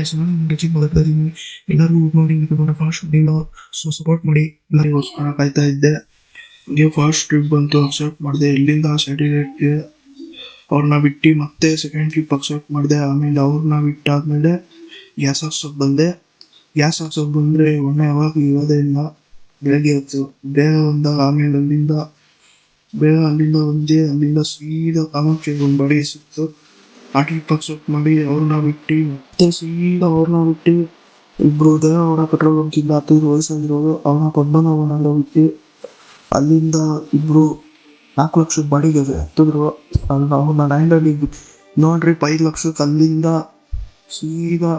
Guys, ನಾನು ರುಚಿ ಮಾಡ್ತಾ ಇದ್ದೀನಿ. ಎಲ್ಲರೂ ನೋಡಿ ಇದನ್ನ ಫಾಸ್ಟ್ ಫುಡ್ ಸೊ ಸಪೋರ್ಟ್ ಮಾಡಿ. ಎಲ್ಲರಿಗೋಸ್ಕರ ಕಾಯ್ತಾ ಇದ್ದೆ. ನೀವು ಫಾಸ್ಟ್ ಟ್ರಿಪ್ ಬಂತು, ಅಕ್ಸೆಪ್ಟ್ ಮಾಡಿದೆ. ಇಲ್ಲಿಂದ ಸ್ಯಾಟಿಲೈಟ್ಗೆ ಅವ್ರನ್ನ ಬಿಟ್ಟು ಮತ್ತೆ ಸೆಕೆಂಡ್ ಟ್ರಿಪ್ ಅಕ್ಸೆಪ್ಟ್ ಮಾಡಿದೆ. ಆಮೇಲೆ ಅವ್ರನ್ನ ಬಿಟ್ಟಾದ್ಮೇಲೆ ಗ್ಯಾಸ್ ಹಾಕ್ಸೋಕೆ ಬಂದೆ. ಗ್ಯಾಸ್ ಹಾಕ್ಸೋಕೆ ಬಂದರೆ ಒಳ್ಳೆ ಯಾವಾಗ ಇರೋದೇ ಇಲ್ಲ. ಬೆಳಗ್ಗೆ ಹೊತ್ತು ಬೇಗ ಬಂದಾಗ ಆಮೇಲೆ ಅಲ್ಲಿಂದ ಬಂದೆ. ಅಲ್ಲಿಂದ ಸೀದಾ ಕಾಮಾಕ್ಷಿಗೆ ಒಂದು ಬಡಿ ಸಿಕ್ತು. ಆ ಟ್ರಿಪ್ ಅಕ್ಸೆಪ್ಟ್ ಮಾಡಿ ಅವ್ರನ್ನ ಬಿಟ್ಟು ಮತ್ತೆ ಸೀದಾ ಇಬ್ರು ದೇವೇಗೌಡ ಪೆಟ್ರೋಲ್ ಬಂಕಿಂದ 15 ವಯಸ್ಸಾಗಿರೋರು ಅವ್ರನ್ನ ಪದ್ಮನಾಭನಗರ ಬಿಟ್ಟು ಅಲ್ಲಿಂದ ಇಬ್ರು 4 ಲಕ್ಷದ ಬಾಡಿಗೆ ಹತ್ತಿದ್ರು. ಅವ್ರನ್ನ ಲ್ಯಾಂಡಲ್ಲಿ ನೋಡ್ರಿ 5 ಲಕ್ಷಕ್ಕೆ ಅಲ್ಲಿಂದ ಸೀದಾ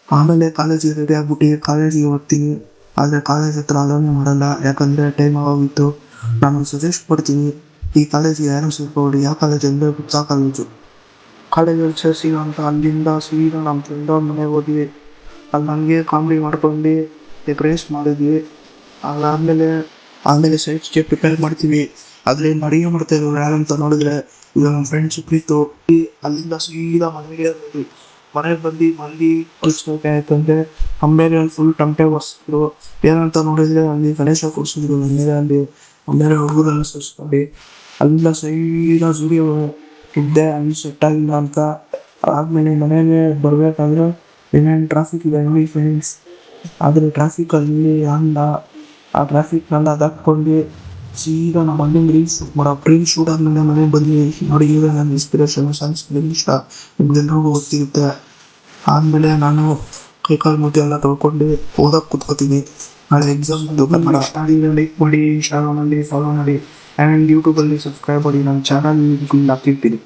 ಆಮೇಲೆ ಕಾಲೇಜಿಗೆ ರೆಡಿ ಆಗ್ಬಿಟ್ಟು ಕಾಲೇಜಿಗೆ ಹೋಗ್ತೀನಿ. ಆದರೆ ಕಾಲೇಜ್ ಹತ್ರ ಅಲೋನೇ ಮಾಡಲ್ಲ, ಯಾಕಂದರೆ ಟೈಮ್ ಆಗೋಗಿತ್ತು. ನಾನು ಸಜೆಸ್ಟ್ ಪಡ್ತೀನಿ, ಈ ಕಾಲೇಜಿಗೆ ಯಾರು ಸೇರ್ಕೊಬೇಡಿ. ಯಾವ ಕಾಲೇಜ್ ಅಂದರೆ ಗುಪ್ತಾ ಕಾಲೇಜಲ್ಲಿ ಸೇರಿಸಿ ಅಂತ. ಅಲ್ಲಿಂದ ಸೀದಾ ನಮ್ಮ ಫ್ರೆಂಡ್ ಅವ್ರ ಮನೆಗೆ ಹೋದ್ವಿ. ಅಲ್ಲಿ ಹಂಗೆ ಕಾಮಿಡಿ ಮಾಡ್ಕೊಂಡು ರೇಸ್ ಮಾಡಿದ್ವಿ. ಆಮೇಲೆ ಸೈಡ್ಸ್ಗೆ ಪ್ರಿಪೇರ್ ಮಾಡ್ತೀವಿ. ಆದರೆ ಅಡುಗೆ ಮಾಡ್ತಾಯಿದ್ರು ಯಾರಂತ ನೋಡಿದ್ರೆ ಈಗ ನಮ್ಮ ಫ್ರೆಂಡ್ ಸುಪ್ರೀತು. ಅಲ್ಲಿಂದ ಸೀದಾ ಮನೆಗೆ ಬಂದು ಮಂದಿ ಕೂರಿಸ್ಬೇಕಾಯ್ತಂದ್ರೆ ಅಂಬೇರಿಯಲ್ಲಿ ಫುಲ್ ಟಮಟೆ ಬರ್ಸಿದ್ರು. ಏನಂತ ನೋಡಿದರೆ ಅಲ್ಲಿ ಗಣೇಶ ಕೂರಿಸಿದ್ರು. ಅಲ್ಲಿ ಅಂಬೇರೆ ಹುಡುಗರೆಲ್ಲ ಸೇರಿಸ್ಕೊಂಡು ಅಲ್ಲಿಂದ ಸೀದಾ ಜುಡಿಯೋ ಇದ್ದೆ. ಅಲ್ಲಿ ಸೆಟ್ ಆಗಿಲ್ಲ ಅಂತ ಆದಮೇಲೆ ಮನೆಗೆ ಬರಬೇಕಾದ್ರೆ ಇನ್ನೇನು ಟ್ರಾಫಿಕ್ ಇದೆ ಹೆವಿ ಫ್ರೆಂಡ್ಸ್. ಆದರೆ ಟ್ರಾಫಿಕಲ್ಲಿ ಆ ಟ್ರಾಫಿಕ್ನೆಲ್ಲ ದಾಟ್ಕೊಂಡು ಸೀದಾ ನಮ್ಮ ಮನೆಗೆ ರೀಲ್ಸ್ ಶೂಟ್ ಆದಮೇಲೆ ಮನೆಗೆ ಬಂದು ನೋಡಿ, ಈಗ ನನ್ನ ಇನ್ಸ್ಪಿರೇಷನ್ ಸಾಂಗ್ಸ್ ಇಷ್ಟ ನಿಮ್ಗೆಲ್ರಿಗೂ ಗೊತ್ತಿರುತ್ತೆ. ಆದಮೇಲೆ ನಾನು ಕೈಕಾಲು ಮುದ್ದೆ ಎಲ್ಲ ತೊಳ್ಕೊಂಡು ಓದಕ್ಕೆ ಕೂತ್ಕೋತೀನಿ. ನಾಳೆ ಎಕ್ಸಾಮ್ ಬಂದು ಕನ್ನಡ. ಲೈಕ್ ಮಾಡಿ, ಇನ್ಸ್ಟಾಗ್ರಾಮಲ್ಲಿ ಫಾಲೋ ಮಾಡಿ ಆ್ಯಂಡ್ ಯೂಟ್ಯೂಬಲ್ಲಿ ಸಬ್ಸ್ಕ್ರೈಬ್ ಮಾಡಿ. ನನ್ನ ಚಾನಲ್ ಹಾಕಿರ್ತೀನಿ.